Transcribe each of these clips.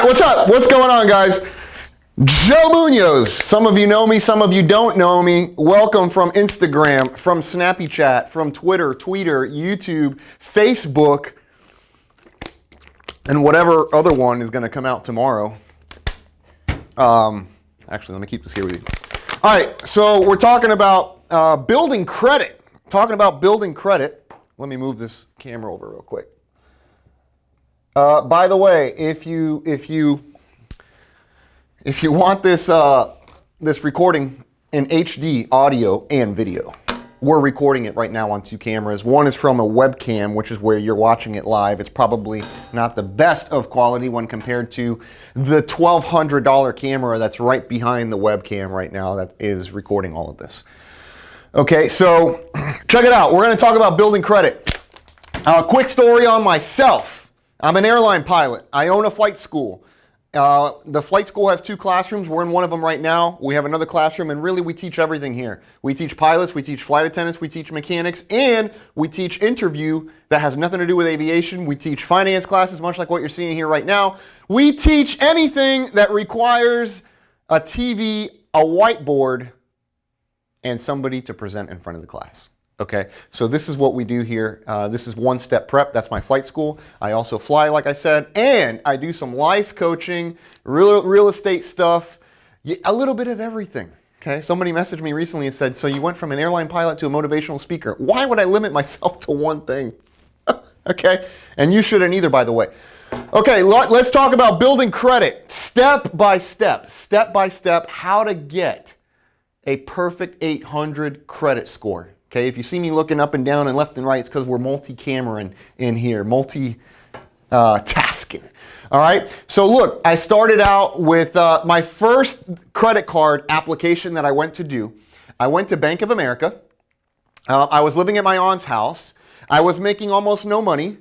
what's up? What's going on, guys? Joe Munoz. Some of you know me, some of you don't know me. Welcome from Instagram, from Snappy Chat, from Twitter, YouTube, Facebook, and whatever other one is going to come out tomorrow. Actually, let me keep this here with you. All right, so we're talking about building credit. Let me move this camera over real quick. By the way, if you want this this recording in HD, audio and video, we're recording it right now on 2 cameras. One is from a webcam, which is where you're watching it live. It's probably not the best of quality when compared to the $1,200 camera that's right behind the webcam right now that is recording all of this. Okay, so check it out. We're going to talk about building credit. Quick story on myself. I'm an airline pilot. I own a flight school. The flight school has 2 classrooms. We're in one of them right now. We have another classroom, and really we teach everything here. We teach pilots, we teach flight attendants, we teach mechanics, and we teach interview that has nothing to do with aviation. We teach finance classes, much like what you're seeing here right now. We teach anything that requires a TV, a whiteboard, and somebody to present in front of the class. Okay, so this is what we do here. This is One Step Prep. That's my flight school. I also fly, like I said, and I do some life coaching, real estate stuff, a little bit of everything. Okay, somebody messaged me recently and said, so you went from an airline pilot to a motivational speaker. Why would I limit myself to one thing? Okay, and you shouldn't either, by the way. Okay, let's talk about building credit. Step by step, how to get a perfect 800 credit score. Okay, if you see me looking up and down and left and right, it's because we're multi-camera in here, multi-tasking. All right, so look, I started out with my first credit card application that I went to do. I went to Bank of America. I was living at my aunt's house. I was making almost no money.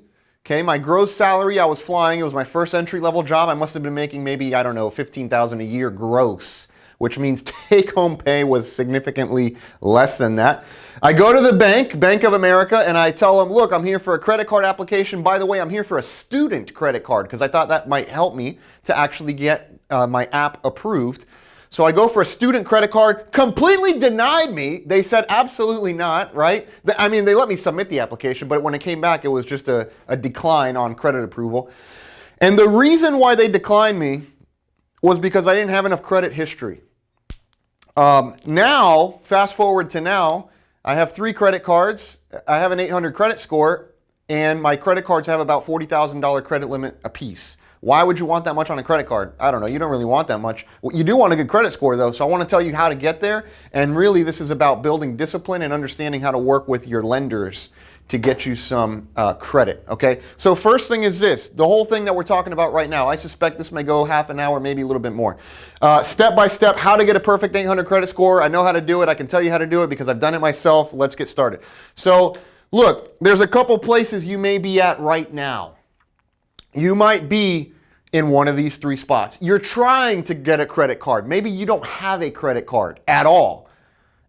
Okay, my gross salary, I was flying. It was my first entry-level job. I must have been making maybe, I don't know, $15,000 a year gross, which means take-home pay was significantly less than that. I go to the Bank of America, and I tell them, look, I'm here for a credit card application. By the way, I'm here for a student credit card because I thought that might help me to actually get my app approved. So I go for a student credit card, completely denied me. They said absolutely not, right? I mean, they let me submit the application, but when it came back, it was just a decline on credit approval. And the reason why they declined me was because I didn't have enough credit history. Now, fast forward to now, I have 3 credit cards. I have an 800 credit score, and my credit cards have about $40,000 credit limit apiece. Why would you want that much on a credit card? I don't know. You don't really want that much. You do want a good credit score, though, so I want to tell you how to get there. And really, this is about building discipline and understanding how to work with your lenders to get you some credit, okay? So first thing is this, the whole thing that we're talking about right now, I suspect this may go half an hour, maybe a little bit more. Step by step, how to get a perfect 800 credit score. I know how to do it. I can tell you how to do it because I've done it myself. Let's get started. So look, there's a couple places you may be at right now. You might be in one of these 3 spots. You're trying to get a credit card. Maybe you don't have a credit card at all,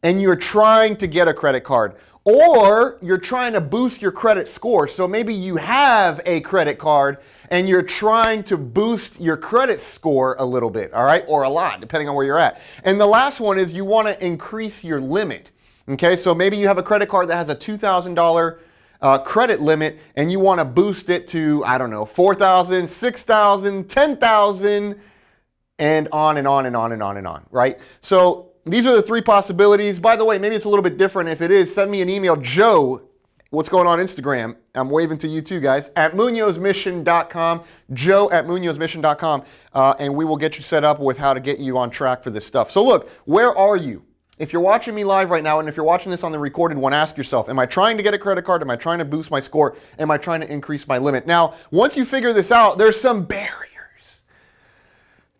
and you're trying to get a credit card. Or you're trying to boost your credit score. So maybe you have a credit card and you're trying to boost your credit score a little bit, all right? Or a lot, depending on where you're at. And the last one is you want to increase your limit, okay? So maybe you have a credit card that has a $2,000 credit limit and you want to boost it to, I don't know, $4,000, $6,000, $10,000, and on and on and on and on and on, right? So these are the 3 possibilities. By the way, maybe it's a little bit different. If it is, send me an email, Joe, what's going on Instagram? I'm waving to you too, guys, at munozmission.com, Joe at munozmission.com, and we will get you set up with how to get you on track for this stuff. So look, where are you? If you're watching me live right now, and if you're watching this on the recorded one, ask yourself, am I trying to get a credit card? Am I trying to boost my score? Am I trying to increase my limit? Now, once you figure this out, there's some barriers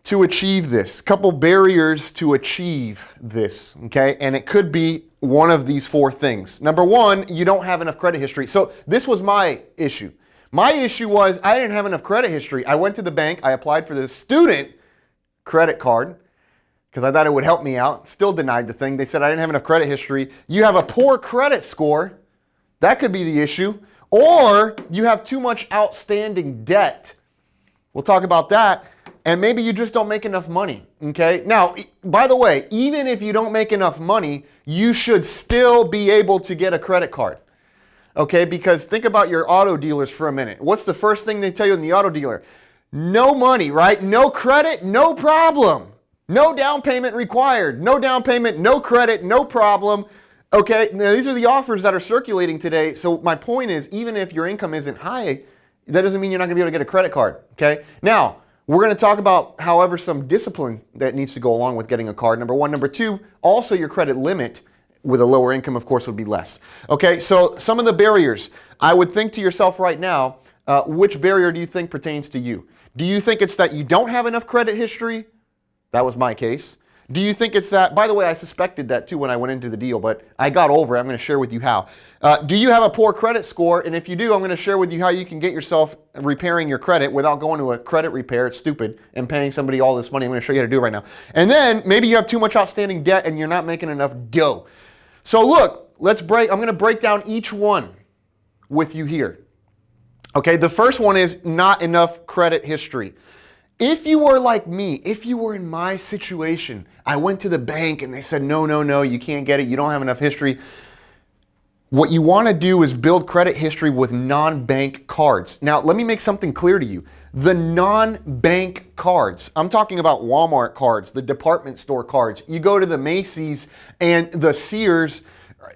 to achieve this, couple barriers to achieve this, okay? And it could be one of these 4 things. Number 1, you don't have enough credit history. So this was my issue. My issue was I didn't have enough credit history. I went to the bank, I applied for the student credit card because I thought it would help me out. Still denied the thing. They said I didn't have enough credit history. You have a poor credit score. That could be the issue. Or you have too much outstanding debt. We'll talk about that. and maybe you just don't make enough money, okay? Now, by the way, even if you don't make enough money, you should still be able to get a credit card, okay? Because think about your auto dealers for a minute. What's the first thing they tell you in the auto dealer? No money, right? No credit, no problem. No down payment required. No down payment, no credit, no problem. Okay, now these are the offers that are circulating today. So my point is, even if your income isn't high, that doesn't mean you're not gonna be able to get a credit card, okay? Now, we're gonna talk about, however, some discipline that needs to go along with getting a card, number one. Number two, also your credit limit with a lower income, of course, would be less. Okay, so some of the barriers, I would think to yourself right now, which barrier do you think pertains to you? Do you think it's that you don't have enough credit history? That was my case. Do you think it's that, by the way, I suspected that too when I went into the deal, but I got over it. I'm going to share with you how. Do you have a poor credit score? And if you do, I'm going to share with you how you can get yourself repairing your credit without going to a credit repair. It's stupid. And paying somebody all this money. I'm going to show you how to do it right now. And then maybe you have too much outstanding debt and you're not making enough dough. So look, I'm going to break down each one with you here. Okay, the first one is not enough credit history. If you were like me, if you were in my situation, I went to the bank and they said, no, you can't get it. You don't have enough history. What you want to do is build credit history with non-bank cards. Now, let me make something clear to you. The non-bank cards, I'm talking about Walmart cards, the department store cards. You go to the Macy's and the Sears,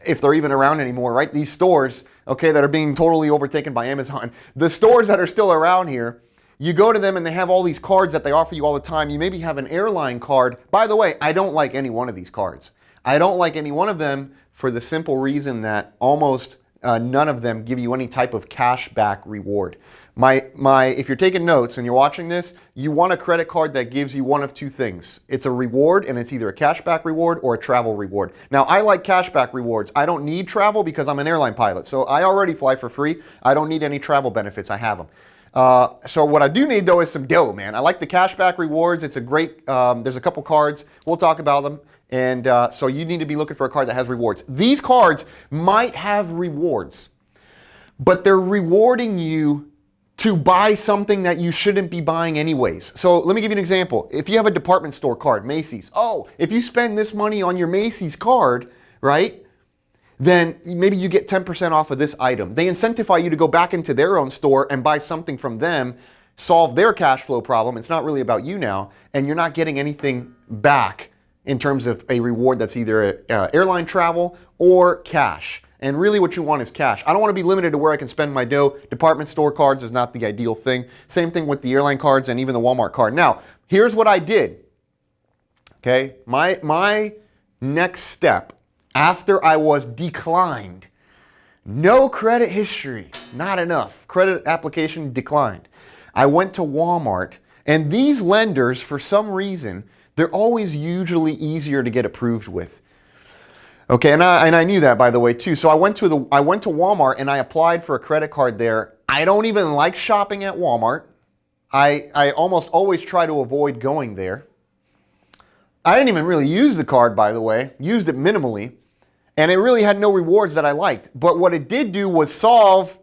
if they're even around anymore, right? These stores, okay, that are being totally overtaken by Amazon. The stores that are still around here, you go to them and they have all these cards that they offer you all the time. You maybe have an airline card. By the way, I don't like any one of these cards. I don't like any one of them for the simple reason that almost none of them give you any type of cash back reward. If you're taking notes and you're watching this, you want a credit card that gives you one of two things. It's a reward, and it's either a cashback reward or a travel reward. Now, I like cashback rewards. I don't need travel because I'm an airline pilot. So I already fly for free. I don't need any travel benefits. I have them. So what I do need though is some dough, man. I like the cashback rewards. It's a great, there's a couple cards. We'll talk about them. And so you need to be looking for a card that has rewards. These cards might have rewards, but they're rewarding you to buy something that you shouldn't be buying anyways. So let me give you an example. If you have a department store card, Macy's, if you spend this money on your Macy's card, right? Then maybe you get 10% off of this item. They incentivize you to go back into their own store and buy something from them, solve their cash flow problem. It's not really about you now, and you're not getting anything back in terms of a reward that's either airline travel or cash. And really what you want is cash. I don't want to be limited to where I can spend my dough. Department store cards is not the ideal thing. Same thing with the airline cards and even the Walmart card. Now, here's what I did. Okay, my next step after I was declined, no credit history, not enough, credit application declined. I went to Walmart, and these lenders, for some reason, they're always usually easier to get approved with. Okay, and I knew that, by the way, too. So I went to Walmart and I applied for a credit card there. I don't even like shopping at Walmart. I almost always try to avoid going there. I didn't even really use the card, by the way. Used it minimally. And it really had no rewards that I liked. But what it did do was solve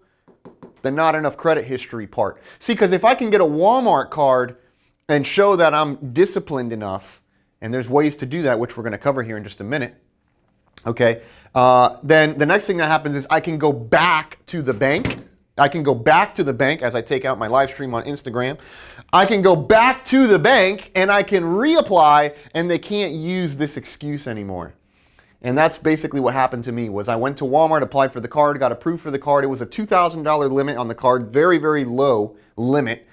the not enough credit history part. See, because if I can get a Walmart card and show that I'm disciplined enough, and there's ways to do that, which we're going to cover here in just a minute, okay, then the next thing that happens is I can go back to the bank. I can go back to the bank as I take out my live stream on Instagram. I can go back to the bank and I can reapply, and they can't use this excuse anymore. And that's basically what happened to me. Was I went to Walmart, applied for the card, got approved for the card. It was a $2,000 limit on the card, very, very low limit.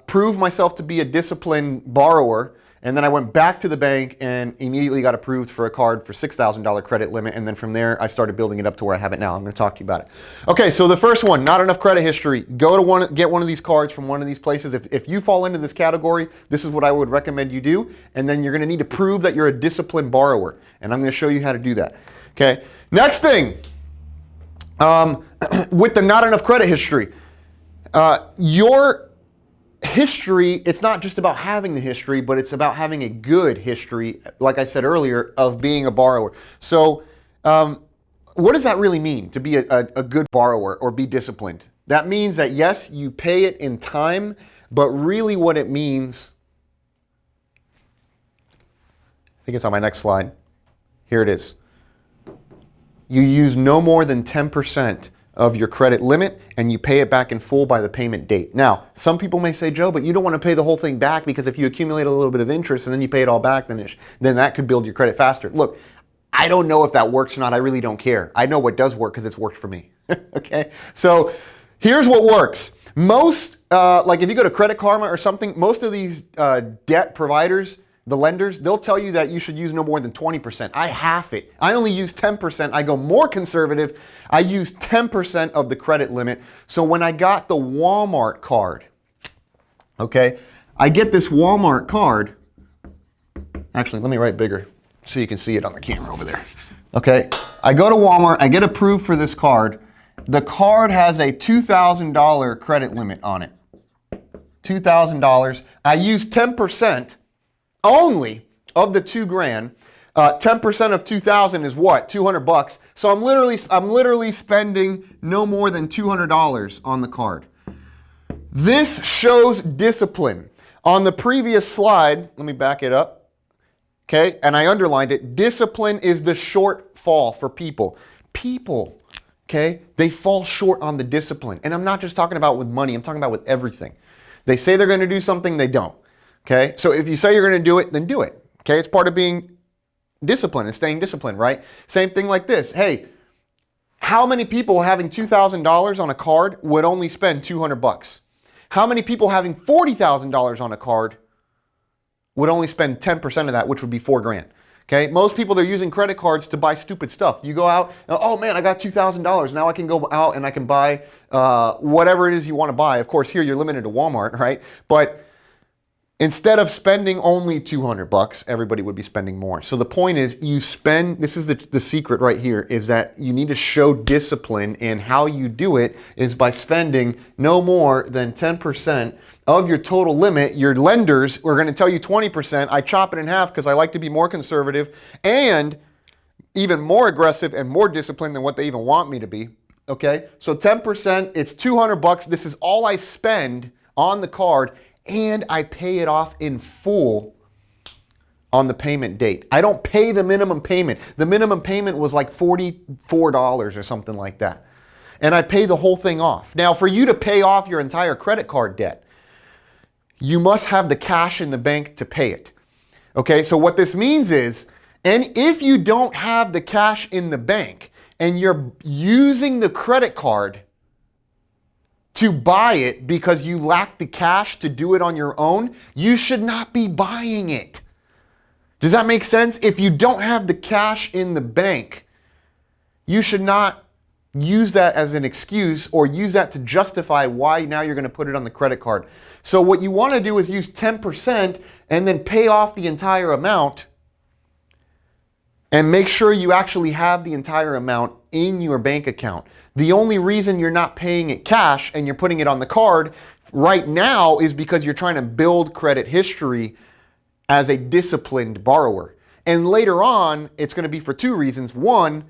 Proved myself to be a disciplined borrower. And then I went back to the bank and immediately got approved for a card for $6,000 credit limit. And then from there, I started building it up to where I have it now. I'm going to talk to you about it. Okay, so the first one, not enough credit history. Go to get one of these cards from one of these places. If you fall into this category, this is what I would recommend you do. And then you're going to need to prove that you're a disciplined borrower. And I'm going to show you how to do that. Okay, next thing, with the not enough credit history, your history, it's not just about having the history, but it's about having a good history, like I said earlier, of being a borrower. So what does that really mean, to be a good borrower or be disciplined? That means that, yes, you pay it in time, But really what it means, I think it's on my next slide. Here it is. You use no more than 10% of your credit limit and you pay it back in full by the payment date. Now, some people may say, Joe, but you don't want to pay the whole thing back because if you accumulate a little bit of interest and then you pay it all back, then that could build your credit faster. Look, I don't know if that works or not. I really don't care. I know what does work because it's worked for me. Okay, so here's what works. Most, like if you go to Credit Karma or something, most of these debt providers, the lenders, they'll tell you that you should use no more than 20%. I half it. I only use 10%. I go more conservative. I use 10% of the credit limit. So when I got the Walmart card, okay, I get this Walmart card. Actually, let me write bigger so you can see it on the camera over there. Okay, I go to Walmart. I get approved for this card. The card has a $2,000 credit limit on it. $2,000. I use 10% only of the $2,000. 10% of 2,000 is what? 200 bucks. So I'm literally spending no more than $200 on the card. This shows discipline. On the previous slide, let me back it up. Okay, and I underlined it. Discipline is the shortfall for people. People, okay, they fall short on the discipline. And I'm not just talking about with money, I'm talking about with everything. They say they're going to do something, they don't. Okay, so if you say you're going to do it, then do it. Okay, it's part of being disciplined and staying disciplined, right? Same thing like this. Hey, how many people having $2,000 on a card would only spend 200 bucks? How many people having $40,000 on a card would only spend 10% of that, which would be $4,000? Okay, most people, they're using credit cards to buy stupid stuff. You go out, oh man, I got $2,000. Now I can go out and I can buy whatever it is you want to buy. Of course, here you're limited to Walmart, right? But instead of spending only 200 bucks, everybody would be spending more. So the point is you spend, this is the secret right here, is that you need to show discipline, and how you do it is by spending no more than 10% of your total limit. Your lenders are going to tell you 20%. I chop it in half because I like to be more conservative and even more aggressive and more disciplined than what they even want me to be. Okay, so 10%, it's 200 bucks. This is all I spend on the card, and I pay it off in full on the payment date. I don't pay the minimum payment. The minimum payment was like $44 or something like that. And I pay the whole thing off. Now, for you to pay off your entire credit card debt, you must have the cash in the bank to pay it. Okay, so what this means is, and if you don't have the cash in the bank and you're using the credit card to buy it because you lack the cash to do it on your own, you should not be buying it. Does that make sense? If you don't have the cash in the bank, you should not use that as an excuse or use that to justify why now you're going to put it on the credit card. So what you want to do is use 10% and then pay off the entire amount, and make sure you actually have the entire amount in your bank account. The only reason you're not paying it cash and you're putting it on the card right now is because you're trying to build credit history as a disciplined borrower. And later on, it's going to be for two reasons. One,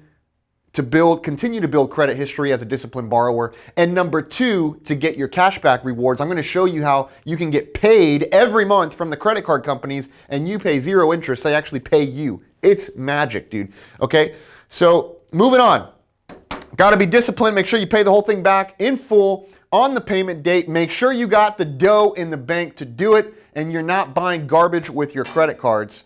to continue to build credit history as a disciplined borrower. And number two, to get your cashback rewards. I'm going to show you how you can get paid every month from the credit card companies and you pay 0 interest. They actually pay you. It's magic, dude. Okay, so moving on. Got to be disciplined. Make sure you pay the whole thing back in full on the payment date. Make sure you got the dough in the bank to do it, and you're not buying garbage with your credit cards,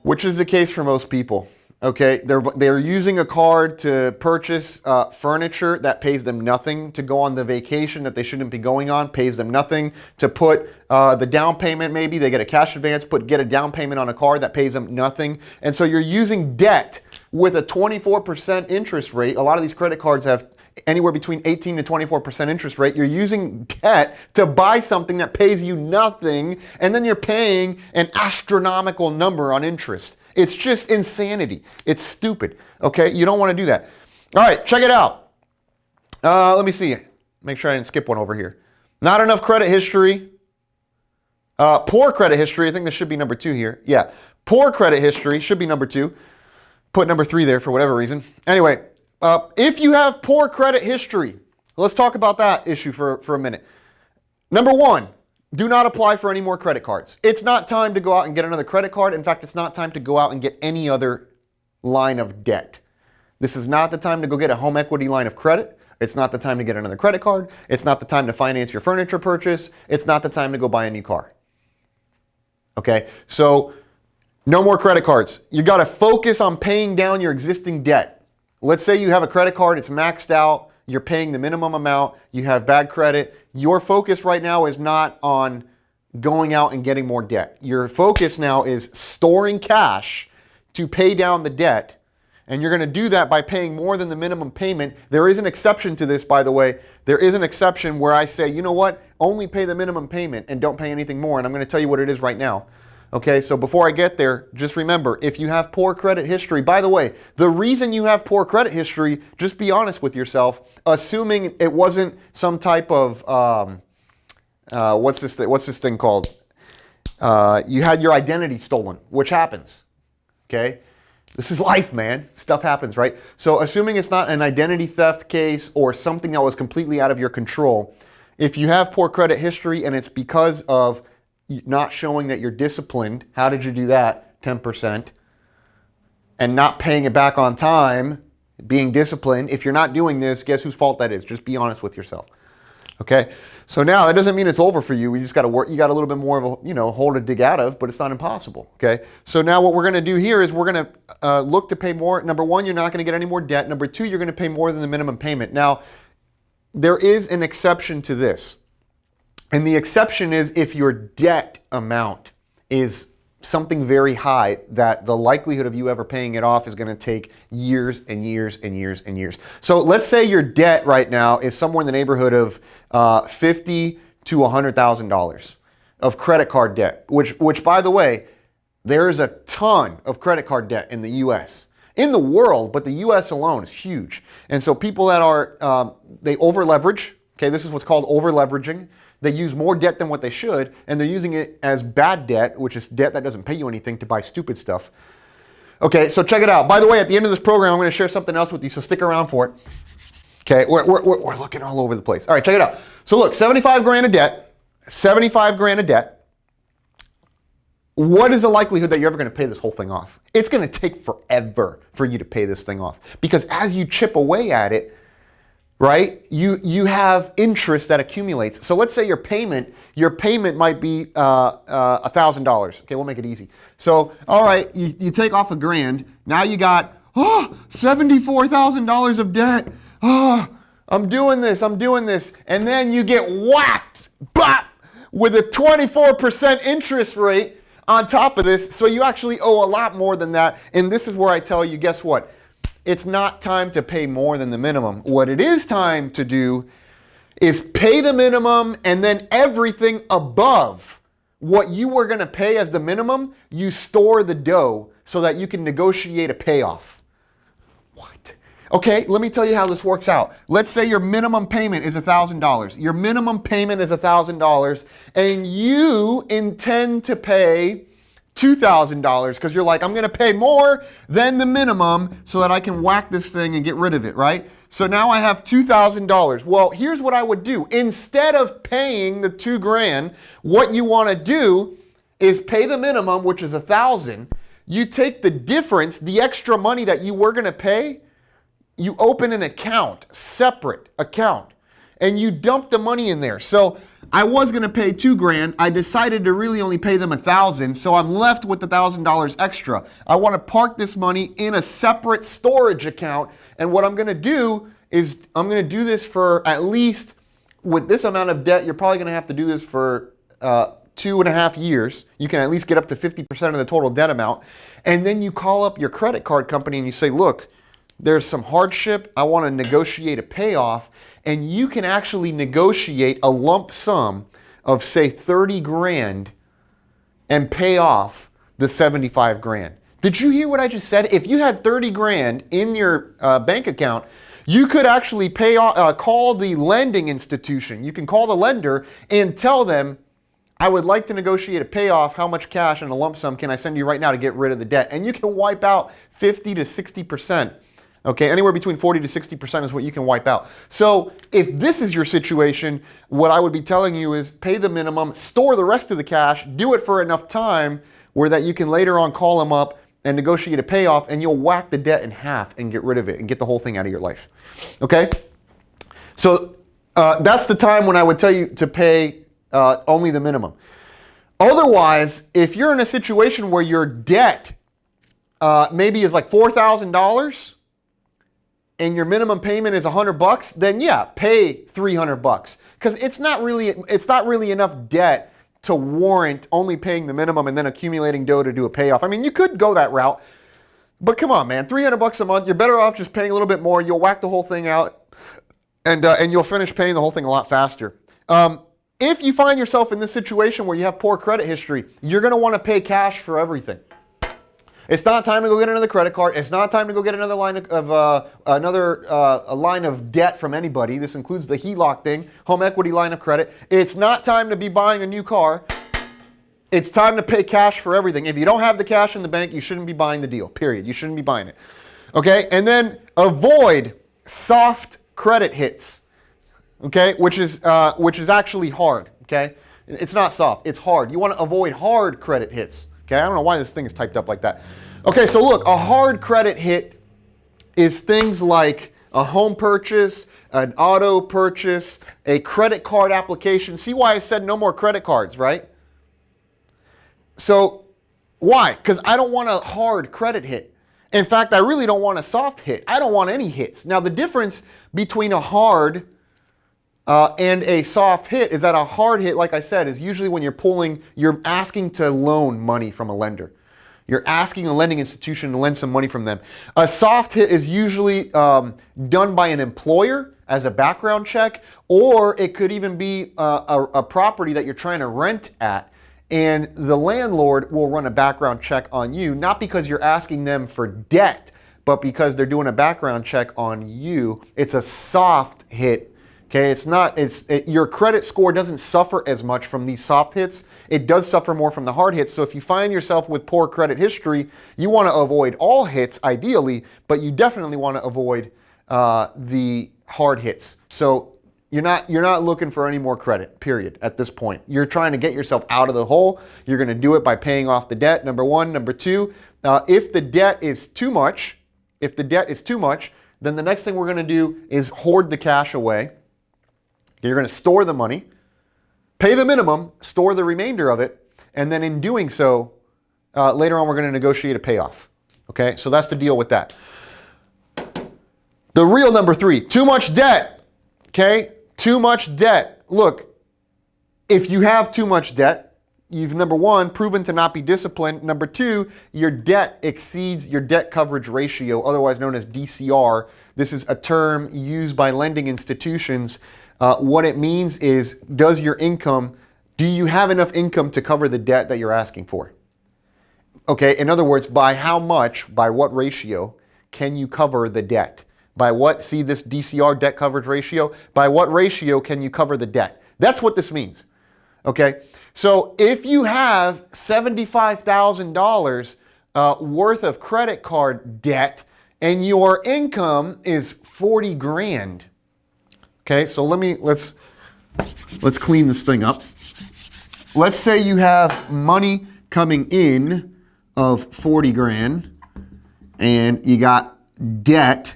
which is the case for most people. Okay, they're using a card to purchase furniture that pays them nothing, to go on the vacation that they shouldn't be going on, pays them nothing, to put the down payment, maybe they get a cash advance, get a down payment on a card that pays them nothing. And so you're using debt with a 24% interest rate. A lot of these credit cards have anywhere between 18 to 24% interest rate. You're using debt to buy something that pays you nothing, and then you're paying an astronomical number on interest. It's just insanity. It's stupid. Okay, you don't want to do that. All right, check it out. Let me see. Make sure I didn't skip one over here. Not enough credit history. Poor credit history. I think this should be number 2 here. Yeah, poor credit history should be number 2. Put number 3 there for whatever reason. Anyway, if you have poor credit history, let's talk about that issue for a minute. Number one, do not apply for any more credit cards. It's not time to go out and get another credit card. In fact, it's not time to go out and get any other line of debt. This is not the time to go get a home equity line of credit. It's not the time to get another credit card. It's not the time to finance your furniture purchase. It's not the time to go buy a new car. Okay, so no more credit cards. You got to focus on paying down your existing debt. Let's say you have a credit card, it's maxed out, you're paying the minimum amount, you have bad credit. Your focus right now is not on going out and getting more debt. Your focus now is storing cash to pay down the debt. And you're going to do that by paying more than the minimum payment. There is an exception to this, by the way. There is an exception where I say, you know what? Only pay the minimum payment and don't pay anything more. And I'm going to tell you what it is right now. Okay, so before I get there, just remember, if you have poor credit history, by the way, the reason you have poor credit history, just be honest with yourself, assuming it wasn't some type of, what's this thing called? You had your identity stolen, which happens, okay? This is life, man. Stuff happens, right? So assuming it's not an identity theft case or something that was completely out of your control, if you have poor credit history and it's because of not showing that you're disciplined, how did you do that? 10%. And not paying it back on time, being disciplined. If you're not doing this, guess whose fault that is? Just be honest with yourself. Okay? So now that doesn't mean it's over for you. We just got to work. You got a little bit more of a, hole to dig out of, but it's not impossible. Okay? So now what we're going to do here is we're going to look to pay more. Number one, you're not going to get any more debt. Number two, you're going to pay more than the minimum payment. Now, there is an exception to this. And the exception is if your debt amount is something very high that the likelihood of you ever paying it off is going to take years and years and years and years. So let's say your debt right now is somewhere in the neighborhood of $50,000 to $100,000 of credit card debt, which by the way, there's a ton of credit card debt in the U.S. In the world, but the U.S. alone is huge. And so people that are, they over leverage, okay, this is what's called over leveraging. They use more debt than what they should, and they're using it as bad debt, which is debt that doesn't pay you anything, to buy stupid stuff. Okay, so check it out. By the way, at the end of this program, I'm going to share something else with you, so stick around for it. Okay, we're looking all over the place. All right, check it out. So look, 75 grand of debt, 75 grand of debt. What is the likelihood that you're ever going to pay this whole thing off? It's going to take forever for you to pay this thing off, because as you chip away at it, right? You have interest that accumulates. So let's say your payment might be $1,000. Okay, we'll make it easy. So, all right, you take off $1,000. Now you got $74,000 of debt. I'm doing this. And then you get whacked, bop, with a 24% interest rate on top of this. So you actually owe a lot more than that. And this is where I tell you, guess what? It's not time to pay more than the minimum. What it is time to do is pay the minimum, and then everything above what you were going to pay as the minimum, you store the dough so that you can negotiate a payoff. What? Okay, let me tell you how this works out. Let's say your minimum payment is $1,000. Your minimum payment is $1,000, and you intend to pay $2,000 because you're like, I'm going to pay more than the minimum so that I can whack this thing and get rid of it, right? So now I have $2,000. Well, here's what I would do. Instead of paying the $2,000, what you want to do is pay the minimum, which is $1,000. You take the difference, the extra money that you were going to pay, you open an account, separate account, and you dump the money in there. So I was going to pay $2,000. I decided to really only pay them $1,000, so I'm left with $1,000 extra. I want to park this money in a separate storage account, and what I'm going to do is I'm going to do this for at least, with this amount of debt, you're probably going to have to do this for 2.5 years. You can at least get up to 50% of the total debt amount, and then you call up your credit card company and you say, look, there's some hardship. I want to negotiate a payoff. And you can actually negotiate a lump sum of, say, 30 grand and pay off the 75 grand. Did you hear what I just said? If you had 30 grand in your bank account, you could actually call the lending institution. You can call the lender and tell them, I would like to negotiate a payoff. How much cash and a lump sum can I send you right now to get rid of the debt? And you can wipe out 50 to 60% Okay, anywhere between 40 to 60% is what you can wipe out. So if this is your situation, what I would be telling you is pay the minimum, store the rest of the cash, do it for enough time where that you can later on call them up and negotiate a payoff, and you'll whack the debt in half and get rid of it and get the whole thing out of your life. Okay? So that's the time when I would tell you to pay only the minimum. Otherwise, if you're in a situation where your debt maybe is like $4,000 and your minimum payment is $100, then yeah, pay $300 because it's not really enough debt to warrant only paying the minimum and then accumulating dough to do a payoff. I mean, you could go that route, but come on, man, $300 a month, you're better off just paying a little bit more. You'll whack the whole thing out and you'll finish paying the whole thing a lot faster. If you find yourself in this situation where you have poor credit history, you're going to want to pay cash for everything. It's not time to go get another credit card. It's not time to go get another line a line of debt from anybody. This includes the HELOC thing, home equity line of credit. It's not time to be buying a new car. It's time to pay cash for everything. If you don't have the cash in the bank, you shouldn't be buying the deal, period. You shouldn't be buying it. Okay? And then avoid soft credit hits, okay? Which is actually hard, okay? It's not soft, it's hard. You want to avoid hard credit hits. Okay, I don't know why this thing is typed up like that. Okay, so look, a hard credit hit is things like a home purchase, an auto purchase, a credit card application. See why I said no more credit cards, right? So why? Because I don't want a hard credit hit. In fact, I really don't want a soft hit. I don't want any hits. Now, the difference between a hard and a soft hit is that a hard hit, like I said, is usually when you're asking to loan money from a lender. You're asking a lending institution to lend some money from them. A soft hit is usually done by an employer as a background check, or it could even be a property that you're trying to rent at, and the landlord will run a background check on you, not because you're asking them for debt, but because they're doing a background check on you. It's a soft hit. Okay, your credit score doesn't suffer as much from these soft hits. It does suffer more from the hard hits. So if you find yourself with poor credit history, you want to avoid all hits ideally, but you definitely want to avoid the hard hits. So you're not looking for any more credit, period, at this point. You're trying to get yourself out of the hole. You're going to do it by paying off the debt, number one. Number two, if the debt is too much, then the next thing we're going to do is hoard the cash away. You're going to store the money, pay the minimum, store the remainder of it, and then in doing so, later on we're going to negotiate a payoff. Okay, so that's the deal with that. The real number three, too much debt. Okay, too much debt. Look, if you have too much debt, you've, number one, proven to not be disciplined. Number two, your debt exceeds your debt coverage ratio, otherwise known as DCR. This is a term used by lending institutions. What it means is, do you have enough income to cover the debt that you're asking for? Okay, in other words, by what ratio can you cover the debt? By what, see this DCR, debt coverage ratio? By what ratio can you cover the debt? That's what this means. Okay, so if you have $75,000 worth of credit card debt and your income is 40 grand, okay, so let's clean this thing up. Let's say you have money coming in of 40 grand and you got debt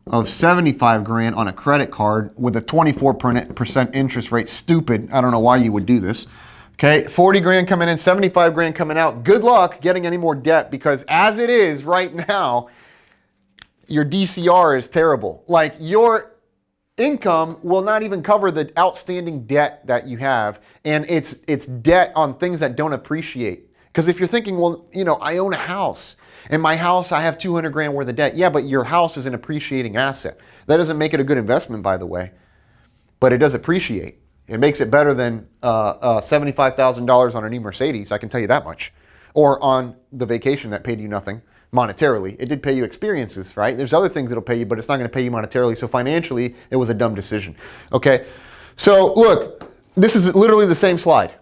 of 75 grand on a credit card with a 24% interest rate. Stupid. I don't know why you would do this. Okay, 40 grand coming in, 75 grand coming out. Good luck getting any more debt, because as it is right now, your DCR is terrible. Like, your income will not even cover the outstanding debt that you have, and it's debt on things that don't appreciate. Because if you're thinking, well, I own a house, and my house, I have 200 grand worth of debt. Yeah, but your house is an appreciating asset. That doesn't make it a good investment, by the way, but it does appreciate. It makes it better than $75,000 on a new Mercedes, I can tell you that much. Or on the vacation that paid you nothing monetarily. It did pay you experiences, right? There's other things that'll pay you, but it's not going to pay you monetarily. So financially, it was a dumb decision. Okay, so look, this is literally the same slide.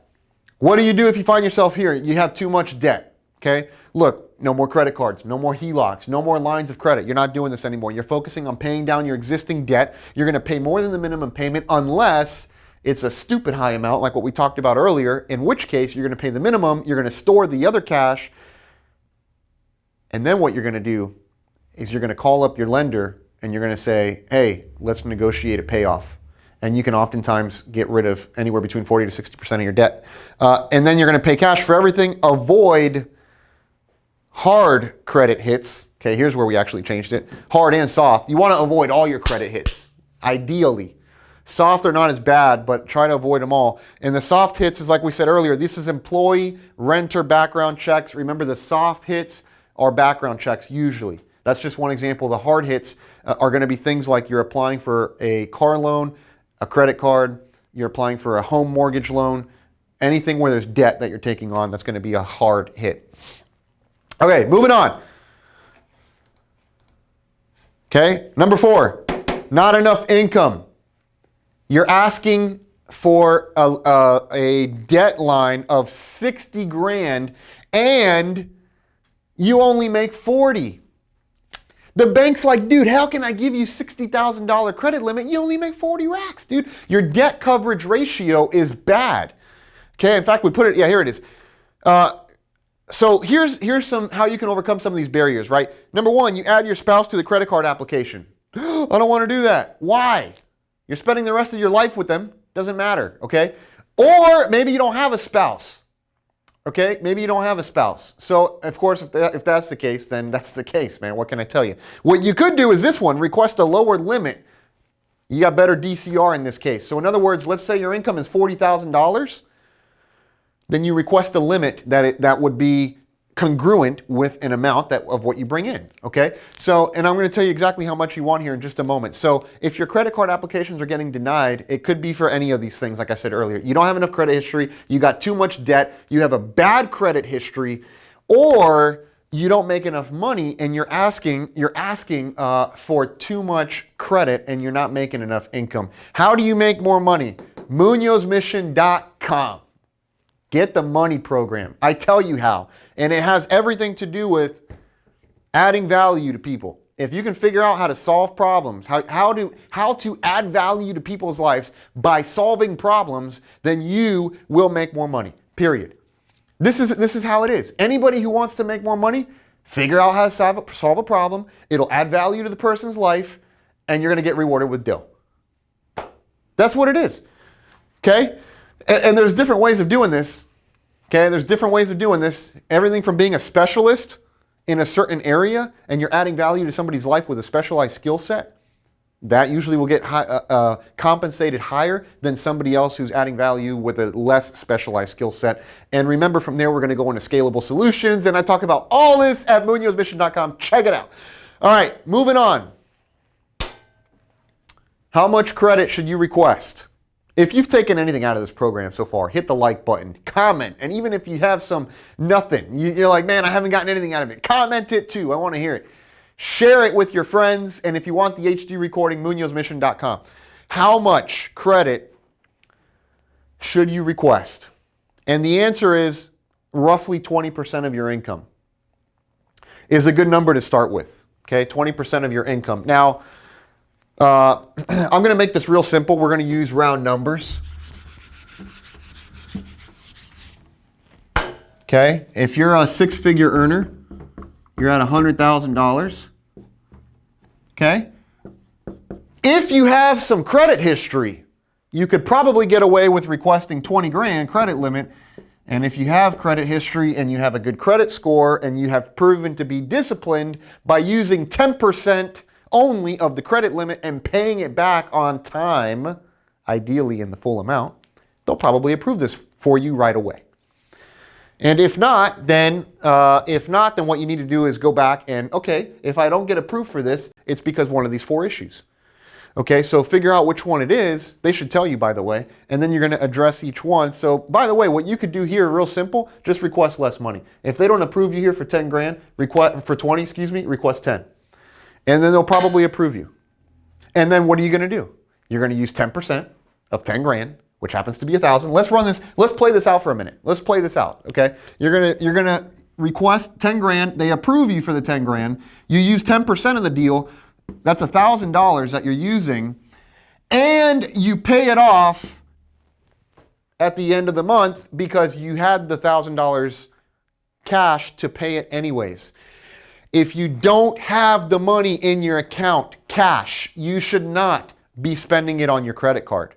What do you do if you find yourself here? You have too much debt. Okay? Look, no more credit cards, no more HELOCs, no more lines of credit. You're not doing this anymore. You're focusing on paying down your existing debt. You're going to pay more than the minimum payment unless it's a stupid high amount like what we talked about earlier, in which case you're going to pay the minimum, you're going to store the other cash, and then what you're going to do is you're going to call up your lender and you're going to say, hey, let's negotiate a payoff. And you can oftentimes get rid of anywhere between 40 to 60% of your debt. And then you're going to pay cash for everything. Avoid hard credit hits. Okay, here's where we actually changed it. Hard and soft. You want to avoid all your credit hits, ideally. Soft are not as bad, but try to avoid them all. And the soft hits is like we said earlier, this is employee, renter background checks. Remember, the soft hits are background checks usually. That's just one example. The hard hits are going to be things like you're applying for a car loan, a credit card, you're applying for a home mortgage loan, anything where there's debt that you're taking on, that's going to be a hard hit. Okay, moving on. Okay, number 4, not enough income. You're asking for a debt line of 60 grand and you only make 40. The bank's like, dude, how can I give you $60,000 credit limit? You only make 40 racks, dude. Your debt coverage ratio is bad. Okay, in fact, we put it, yeah, here it is. So here's some how you can overcome some of these barriers, right? Number 1, you add your spouse to the credit card application. I don't want to do that. Why? You're spending the rest of your life with them. Doesn't matter, okay? Or maybe you don't have a spouse. Okay, maybe you don't have a spouse. So, of course, if that's the case, then that's the case, man. What can I tell you? What you could do is this one, request a lower limit. You got better DCR in this case. So, in other words, let's say your income is $40,000. Then you request a limit that would be congruent with an amount of what you bring in, okay? So, and I'm going to tell you exactly how much you want here in just a moment. So, if your credit card applications are getting denied, it could be for any of these things, like I said earlier. You don't have enough credit history, you got too much debt, you have a bad credit history, or you don't make enough money and you're asking for too much credit and you're not making enough income. How do you make more money? MunozMission.com. Get the money program. I tell you how. And it has everything to do with adding value to people. If you can figure out how to solve problems, how to add value to people's lives by solving problems, then you will make more money. Period. This is how it is. Anybody who wants to make more money, figure out how to solve a problem. It'll add value to the person's life, and you're going to get rewarded with dough. That's what it is. Okay? And there's different ways of doing this. Okay, there's different ways of doing this. Everything from being a specialist in a certain area and you're adding value to somebody's life with a specialized skill set. That usually will get compensated higher than somebody else who's adding value with a less specialized skill set. And remember, from there, we're going to go into scalable solutions. And I talk about all this at MunozMission.com. Check it out. All right, moving on. How much credit should you request? If you've taken anything out of this program so far, hit the like button, comment, and even if you have nothing, you're like, man, I haven't gotten anything out of it, comment it too. I want to hear it. Share it with your friends, and if you want the HD recording, MunozMission.com. How much credit should you request? And the answer is roughly 20% of your income is a good number to start with, okay? 20% of your income. Now, I'm going to make this real simple. We're going to use round numbers. Okay, if you're a 6-figure earner, you're at $100,000. Okay, if you have some credit history, you could probably get away with requesting 20 grand credit limit. And if you have credit history and you have a good credit score and you have proven to be disciplined by using 10% only of the credit limit and paying it back on time, ideally in the full amount, they'll probably approve this for you right away. And if not, then what you need to do is go back and, okay, if I don't get approved for this, it's because one of these 4 issues. Okay, so figure out which one it is. They should tell you, by the way, and then you're going to address each one. So, by the way, what you could do here, real simple, just request less money. If they don't approve you here for 10 grand, for 20, request 10. And then they'll probably approve you. And then what are you going to do? You're going to use 10% of 10 grand, which happens to be 1,000. Let's run this. Let's play this out for a minute. Let's play this out, okay? You're gonna request 10 grand, they approve you for the 10 grand, you use 10% of the deal, that's $1,000 that you're using, and you pay it off at the end of the month because you had the $1,000 cash to pay it anyways. If you don't have the money in your account, cash, you should not be spending it on your credit card.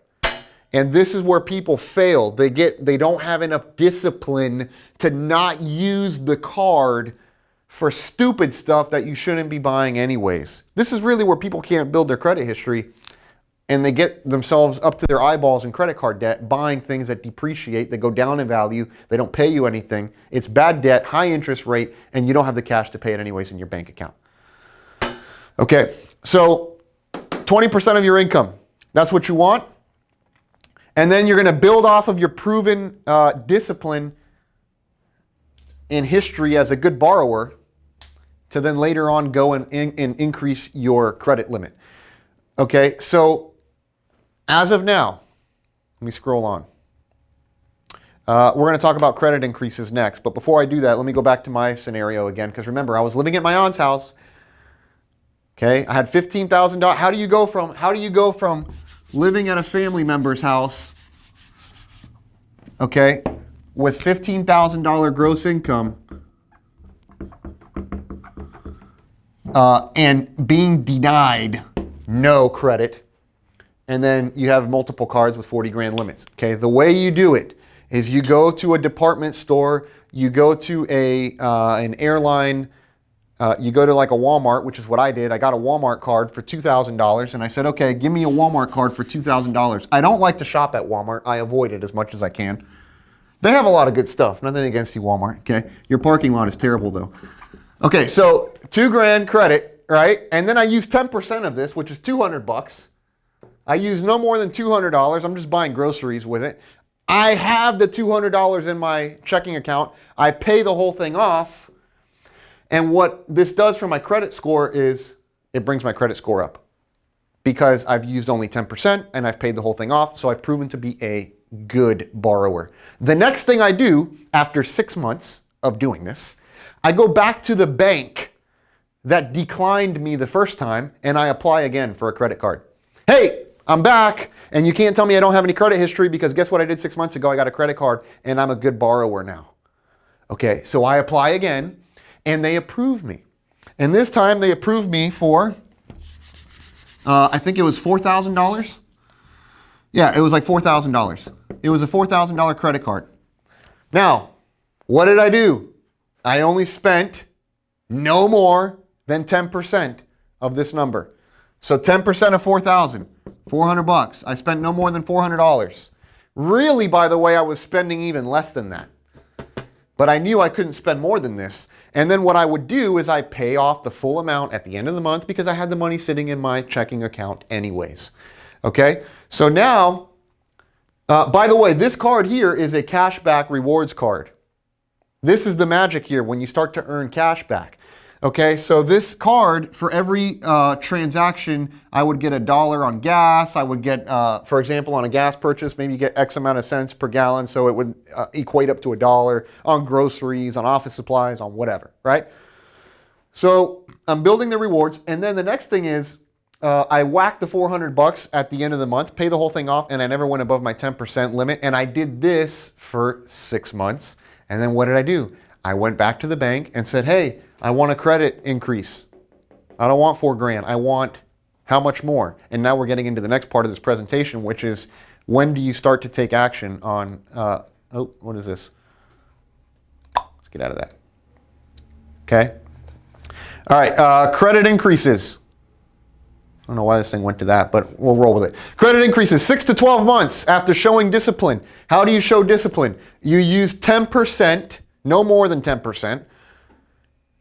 And this is where people fail. They don't have enough discipline to not use the card for stupid stuff that you shouldn't be buying anyways. This is really where people can't build their credit history, and they get themselves up to their eyeballs in credit card debt, buying things that depreciate, that go down in value, they don't pay you anything. It's bad debt, high interest rate, and you don't have the cash to pay it anyways in your bank account. Okay, so 20% of your income, that's what you want. And then you're going to build off of your proven discipline in history as a good borrower to then later on go and increase your credit limit. Okay, so as of now, let me scroll on. We're going to talk about credit increases next. But before I do that, let me go back to my scenario again. Because remember, I was living at my aunt's house. Okay, I had $15,000. How do you go from living at a family member's house, okay, with $15,000 gross income and being denied no credit, and then you have multiple cards with 40 grand limits? Okay, the way you do it is you go to a department store, you go to an airline, you go to like a Walmart, which is what I did. I got a Walmart card for $2,000, and I said, okay, give me a Walmart card for $2,000. I don't like to shop at Walmart. I avoid it as much as I can. They have a lot of good stuff. Nothing against you, Walmart, okay? Your parking lot is terrible, though. Okay, so 2 grand credit, right? And then I use 10% of this, which is $200. I use no more than $200. I'm just buying groceries with it. I have the $200 in my checking account. I pay the whole thing off. And what this does for my credit score is it brings my credit score up because I've used only 10% and I've paid the whole thing off. So I've proven to be a good borrower. The next thing I do after 6 months of doing this, I go back to the bank that declined me the first time and I apply again for a credit card. Hey, I'm back, and you can't tell me I don't have any credit history because guess what I did 6 months ago? I got a credit card and I'm a good borrower now. Okay, so I apply again and they approve me. And this time they approved me for, I think it was $4,000. Yeah, it was like $4,000. It was a $4,000 credit card. Now, what did I do? I only spent no more than 10% of this number. So 10% of 4,000, $400. I spent no more than $400. Really, by the way, I was spending even less than that. But I knew I couldn't spend more than this. And then what I would do is I pay off the full amount at the end of the month because I had the money sitting in my checking account anyways. Okay, so now, by the way, this card here is a cashback rewards card. This is the magic here when you start to earn cash back. Okay, so this card, for every transaction, I would get $1 on gas. I would get, for example, on a gas purchase, maybe you get X amount of cents per gallon, so it would equate up to $1 on groceries, on office supplies, on whatever, right? So I'm building the rewards, and then the next thing is I whack the $400 at the end of the month, pay the whole thing off, and I never went above my 10% limit, and I did this for 6 months. And then what did I do? I went back to the bank and said, hey, I want a credit increase. I don't want 4 grand. I want how much more? And now we're getting into the next part of this presentation, which is when do you start to take action on, oh, what is this? Let's get out of that. Okay. All right, credit increases. I don't know why this thing went to that, but we'll roll with it. Credit increases 6 to 12 months after showing discipline. How do you show discipline? You use 10%, no more than 10%.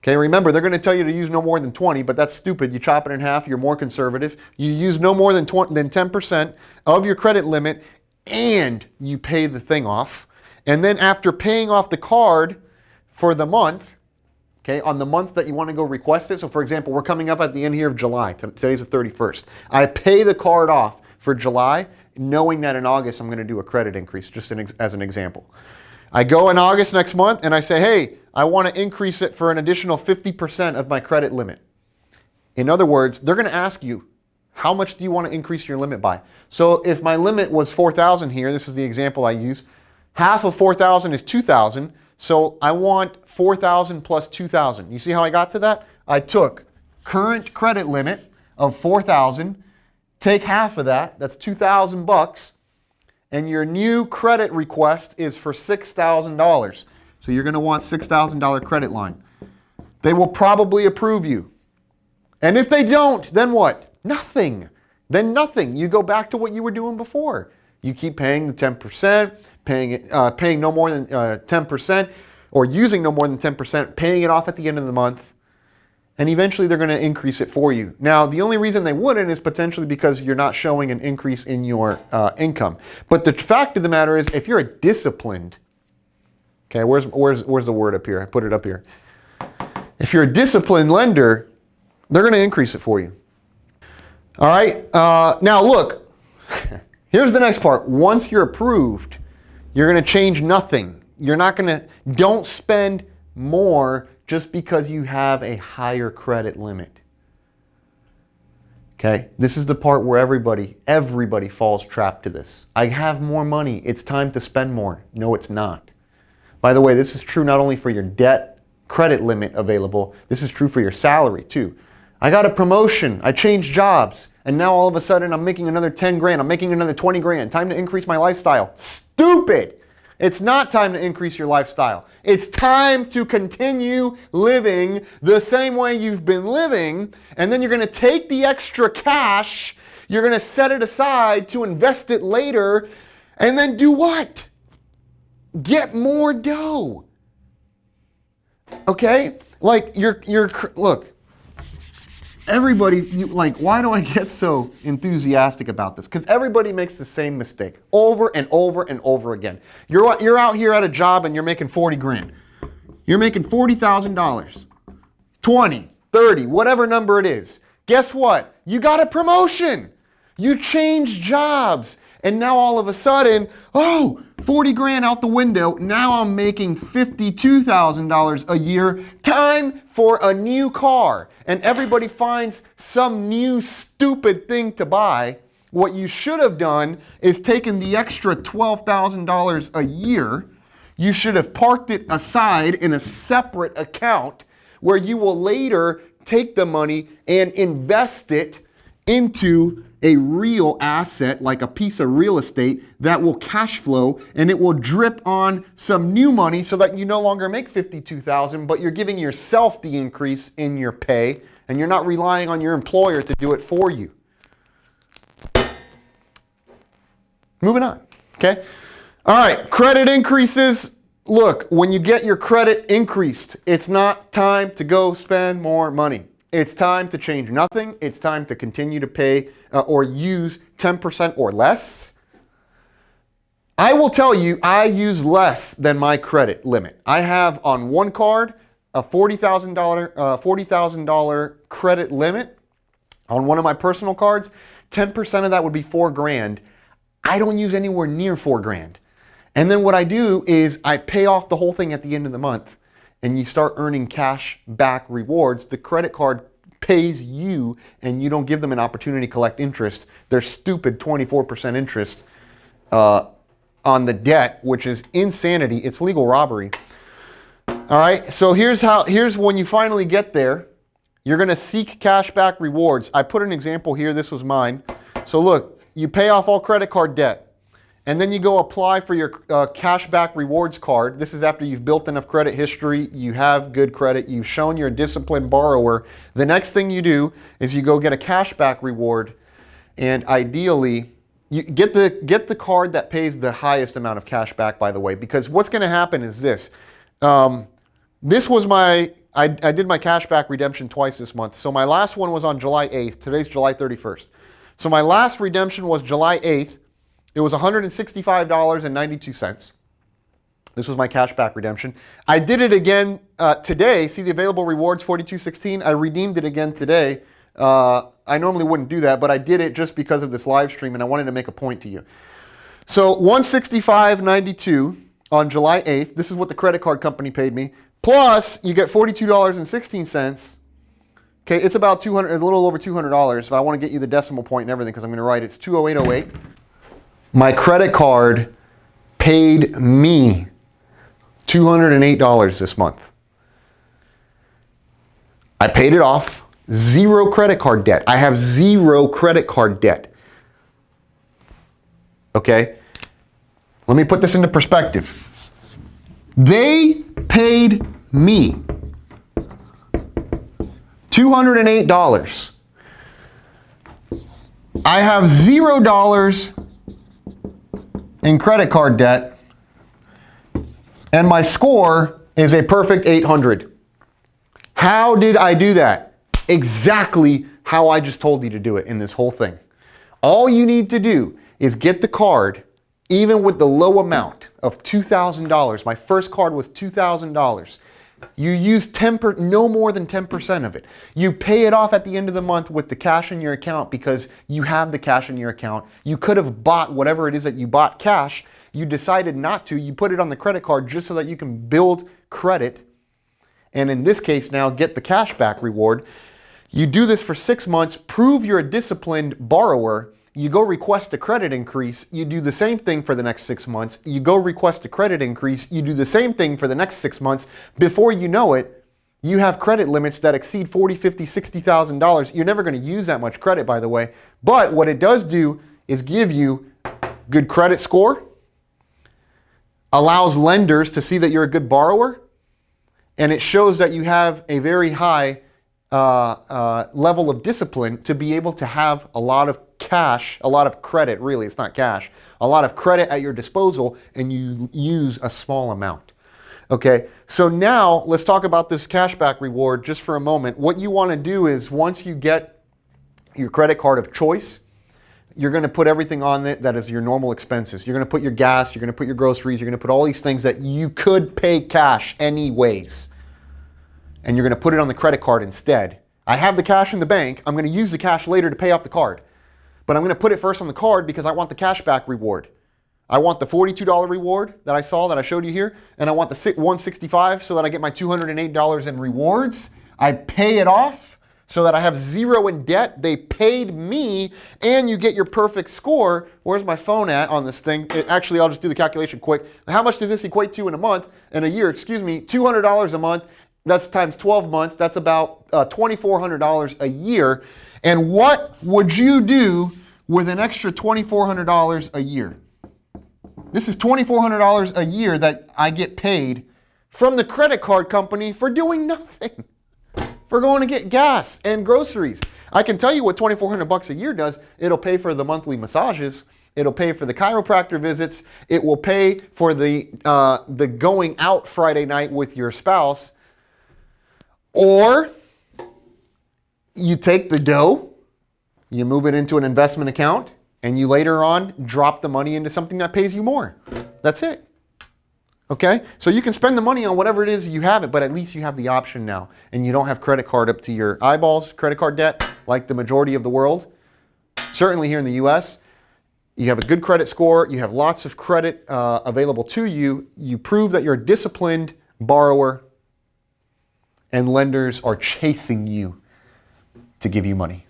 Okay, remember, they're going to tell you to use no more than 20, but that's stupid. You chop it in half, you're more conservative. You use no more than 10% of your credit limit, and you pay the thing off. And then after paying off the card for the month, okay, on the month that you want to go request it. So for example, we're coming up at the end here of July. Today's the 31st. I pay the card off for July, knowing that in August I'm going to do a credit increase, just as an example. I go in August next month and I say, hey, I want to increase it for an additional 50% of my credit limit. In other words, they're going to ask you, how much do you want to increase your limit by? So if my limit was 4,000 here, this is the example I use, half of 4,000 is 2,000, so I want 4,000 plus 2,000. You see how I got to that? I took current credit limit of 4,000, take half of that, that's 2,000 bucks, and your new credit request is for $6,000. So you're going to want $6,000 credit line. They will probably approve you. And if they don't, then what? Nothing. Then nothing. You go back to what you were doing before. You keep paying the 10%, paying no more than 10%, or using no more than 10%, paying it off at the end of the month, and eventually they're going to increase it for you. Now, the only reason they wouldn't is potentially because you're not showing an increase in your income. But the fact of the matter is, if you're a disciplined, okay, where's the word up here? I put it up here. If you're a disciplined lender, they're going to increase it for you. All right. Now look, here's the next part. Once you're approved, you're going to change nothing. You're not going to, don't spend more just because you have a higher credit limit. Okay. This is the part where everybody falls trapped to this. I have more money. It's time to spend more. No, it's not. By the way, this is true not only for your debt credit limit available, this is true for your salary too. I got a promotion, I changed jobs, and now all of a sudden I'm making another 10 grand, I'm making another 20 grand. Time to increase my lifestyle. Stupid! It's not time to increase your lifestyle. It's time to continue living the same way you've been living, and then you're going to take the extra cash, you're going to set it aside to invest it later, and then do what? Get more dough. Okay? Like, look, everybody, why do I get so enthusiastic about this? Because everybody makes the same mistake over and over and over again. You're out here at a job and you're making 40 grand. You're making $40,000, 20, 30, whatever number it is. Guess what? You got a promotion. You changed jobs. And now all of a sudden, 40 grand out the window. Now I'm making $52,000 a year. Time for a new car. And everybody finds some new stupid thing to buy. What you should have done is taken the extra $12,000 a year. You should have parked it aside in a separate account where you will later take the money and invest it into a real asset, like a piece of real estate that will cash flow, and it will drip on some new money so that you no longer make $52,000, but you're giving yourself the increase in your pay, and you're not relying on your employer to do it for you. Moving on, okay? All right, credit increases. Look, when you get your credit increased, it's not time to go spend more money. It's time to change nothing. It's time to continue to pay or use 10% or less. I will tell you, I use less than my credit limit. I have on one card a $40,000 credit limit. On one of my personal cards, 10% of that would be $4 grand. I don't use anywhere near $4 grand. And then what I do is I pay off the whole thing at the end of the month, and you start earning cash back rewards. The credit card pays you, and you don't give them an opportunity to collect interest. They're stupid 24% interest on the debt, which is insanity. It's legal robbery. All right, so here's when you finally get there. You're going to seek cash back rewards. I put an example here. This was mine. So look, you pay off all credit card debt. And then you go apply for your cashback rewards card. This is after you've built enough credit history, you have good credit, you've shown you're a disciplined borrower. The next thing you do is you go get a cashback reward, and ideally, you get the card that pays the highest amount of cash back, by the way, because what's going to happen is this. This was I did my cashback redemption twice this month. So my last one was on July 8th. Today's July 31st. So my last redemption was July 8th. It was $165.92. This was my cashback redemption. I did it again today. See the available rewards, $42.16. I redeemed it again today. I normally wouldn't do that, but I did it just because of this live stream, and I wanted to make a point to you. So $165.92. on July 8th. This is what the credit card company paid me. Plus, you get $42.16. Okay, it's about $200, it's a little over $200, but I want to get you the decimal point and everything because I'm going to write it. It's 20808. My credit card paid me $208 this month. I paid it off. Zero credit card debt. I have zero credit card debt. Okay? Let me put this into perspective. They paid me $208. I have $0 in credit card debt, and my score is a perfect 800. How did I do that? Exactly how I just told you to do it in this whole thing. All you need to do is get the card, even with the low amount of $2,000. My first card was $2,000. You use no more than 10% of it. You pay it off at the end of the month with the cash in your account because you have the cash in your account. You could have bought whatever it is that you bought cash. You decided not to. You put it on the credit card just so that you can build credit. And in this case now, get the cashback reward. You do this for 6 months, prove you're a disciplined borrower. You go request a credit increase. You do the same thing for the next 6 months. You go request a credit increase. You do the same thing for the next 6 months. Before you know it, you have credit limits that exceed $40,000, $50,000, $60,000. You're never going to use that much credit, by the way. But what it does do is give you good credit score, allows lenders to see that you're a good borrower, and it shows that you have a very high level of discipline to be able to have a lot of cash, a lot of credit, really, it's not cash, a lot of credit at your disposal, and you use a small amount. Okay, so now let's talk about this cashback reward just for a moment. What you want to do is once you get your credit card of choice, you're going to put everything on it that is your normal expenses. You're going to put your gas, you're going to put your groceries, you're going to put all these things that you could pay cash anyways. And you're going to put it on the credit card instead. I have the cash in the bank. I'm going to use the cash later to pay off the card. But I'm going to put it first on the card because I want the cashback reward. I want the $42 reward that I showed you here, and I want the $165 so that I get my $208 in rewards. I pay it off so that I have zero in debt. They paid me, and you get your perfect score. Where's my phone at on this thing? Actually, I'll just do the calculation quick. How much does this equate to in a year, $200 a month. That's times 12 months. That's about $2,400 a year. And what would you do with an extra $2,400 a year? This is $2,400 a year that I get paid from the credit card company for doing nothing, for going to get gas and groceries. I can tell you what $2,400 a year does. It'll pay for the monthly massages. It'll pay for the chiropractor visits. It will pay for the going out Friday night with your spouse. Or you take the dough, you move it into an investment account, and you later on drop the money into something that pays you more. That's it. Okay? So you can spend the money on whatever it is you have it, but at least you have the option now. And you don't have credit card up to your eyeballs, credit card debt, like the majority of the world. Certainly here in the US, you have a good credit score, you have lots of credit available to you, you prove that you're a disciplined borrower, and lenders are chasing you to give you money.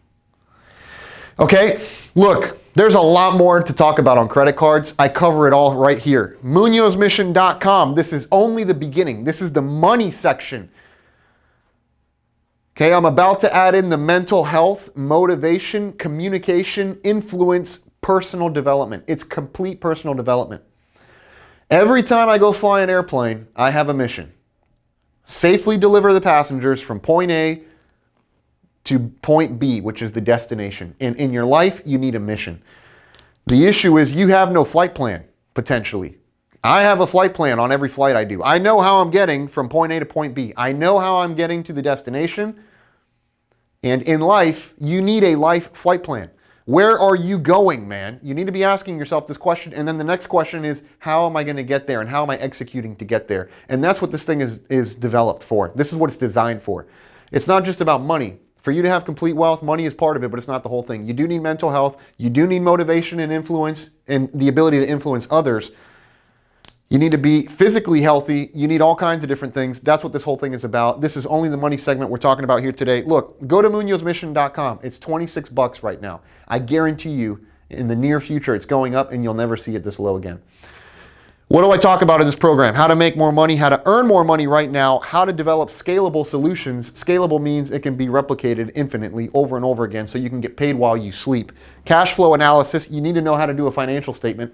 Okay, look, there's a lot more to talk about on credit cards. I cover it all right here. MunozMission.com. This is only the beginning. This is the money section. Okay, I'm about to add in the mental health, motivation, communication, influence, personal development. It's complete personal development. Every time I go fly an airplane, I have a mission. Safely deliver the passengers from point A to point B, which is the destination. And in your life, you need a mission. The issue is you have no flight plan, potentially. I have a flight plan on every flight I do. I know how I'm getting from point A to point B. I know how I'm getting to the destination. And in life, you need a life flight plan. Where are you going, man? You need to be asking yourself this question. And then the next question is, how am I going to get there? And how am I executing to get there? And that's what this thing is developed for. This is what it's designed for. It's not just about money. For you to have complete wealth, money is part of it, but it's not the whole thing. You do need mental health. You do need motivation and influence and the ability to influence others. You need to be physically healthy. You need all kinds of different things. That's what this whole thing is about. This is only the money segment we're talking about here today. Look, go to MunozMission.com. It's $26 right now. I guarantee you, in the near future, it's going up and you'll never see it this low again. What do I talk about in this program? How to make more money, how to earn more money right now, how to develop scalable solutions. Scalable means it can be replicated infinitely over and over again so you can get paid while you sleep. Cash flow analysis, you need to know how to do a financial statement.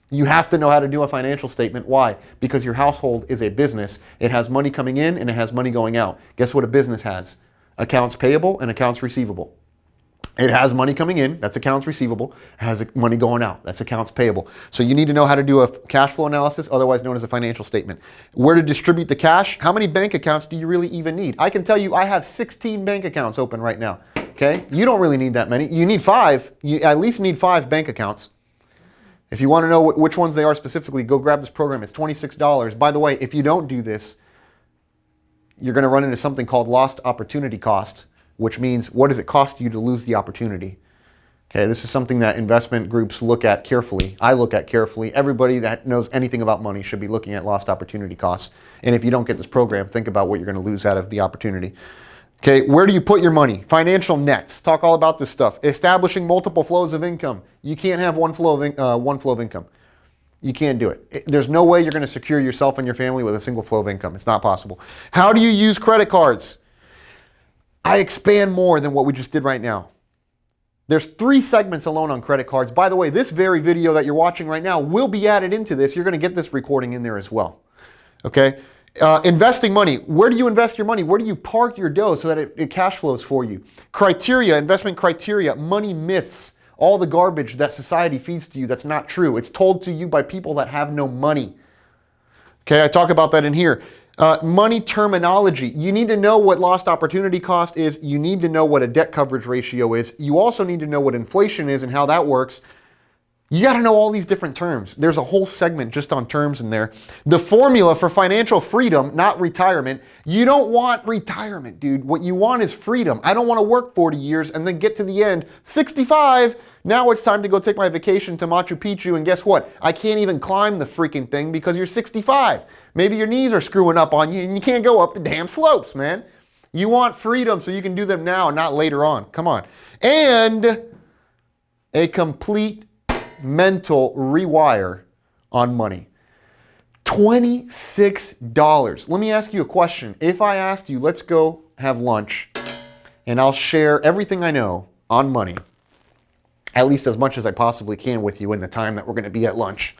You have to know how to do a financial statement. Why? Because your household is a business. It has money coming in and it has money going out. Guess what a business has? Accounts payable and accounts receivable. It has money coming in, that's accounts receivable. It has money going out, that's accounts payable. So you need to know how to do a cash flow analysis, otherwise known as a financial statement. Where to distribute the cash? How many bank accounts do you really even need? I can tell you I have 16 bank accounts open right now. Okay? You don't really need that many. You need 5. You at least need 5 bank accounts. If you want to know which ones they are specifically, go grab this program. It's $26. By the way, if you don't do this, you're going to run into something called lost opportunity cost, which means what does it cost you to lose the opportunity? Okay, this is something that investment groups look at carefully. I look at carefully. Everybody that knows anything about money should be looking at lost opportunity costs. And if you don't get this program, think about what you're going to lose out of the opportunity. Okay, where do you put your money? Financial nets. Talk all about this stuff. Establishing multiple flows of income. You can't have one flow of income. You can't do it. There's no way you're going to secure yourself and your family with a single flow of income. It's not possible. How do you use credit cards? I expand more than what we just did right now. There's 3 segments alone on credit cards. By the way, this very video that you're watching right now will be added into this. You're going to get this recording in there as well. Okay? Investing money. Where do you invest your money? Where do you park your dough so that it cash flows for you? Criteria, investment criteria, money myths, all the garbage that society feeds to you that's not true. It's told to you by people that have no money. Okay, I talk about that in here. Money terminology. You need to know what lost opportunity cost is. You need to know what a debt coverage ratio is. You also need to know what inflation is and how that works. You got to know all these different terms. There's a whole segment just on terms in there. The formula for financial freedom, not retirement. You don't want retirement, dude. What you want is freedom. I don't want to work 40 years and then get to the end, 65. Now it's time to go take my vacation to Machu Picchu, and guess what? I can't even climb the freaking thing because you're 65. Maybe your knees are screwing up on you and you can't go up the damn slopes, man. You want freedom so you can do them now and not later on. Come on. And a complete mental rewire on money. $26. Let me ask you a question. If I asked you, let's go have lunch and I'll share everything I know on money, at least as much as I possibly can with you in the time that we're going to be at lunch.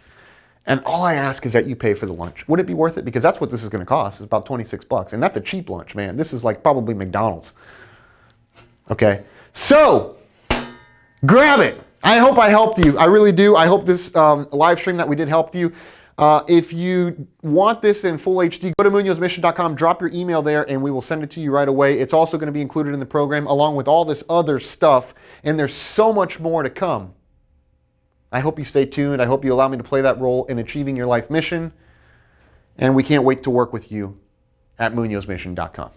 And all I ask is that you pay for the lunch. Would it be worth it? Because that's what this is going to cost. It's about $26. And that's a cheap lunch, man. This is like probably McDonald's. Okay? So, grab it. I hope I helped you. I really do. I hope this live stream that we did helped you. If you want this in full HD, go to MunozMission.com, drop your email there, and we will send it to you right away. It's also going to be included in the program along with all this other stuff, and there's so much more to come. I hope you stay tuned. I hope you allow me to play that role in achieving your life mission, and we can't wait to work with you at MunozMission.com.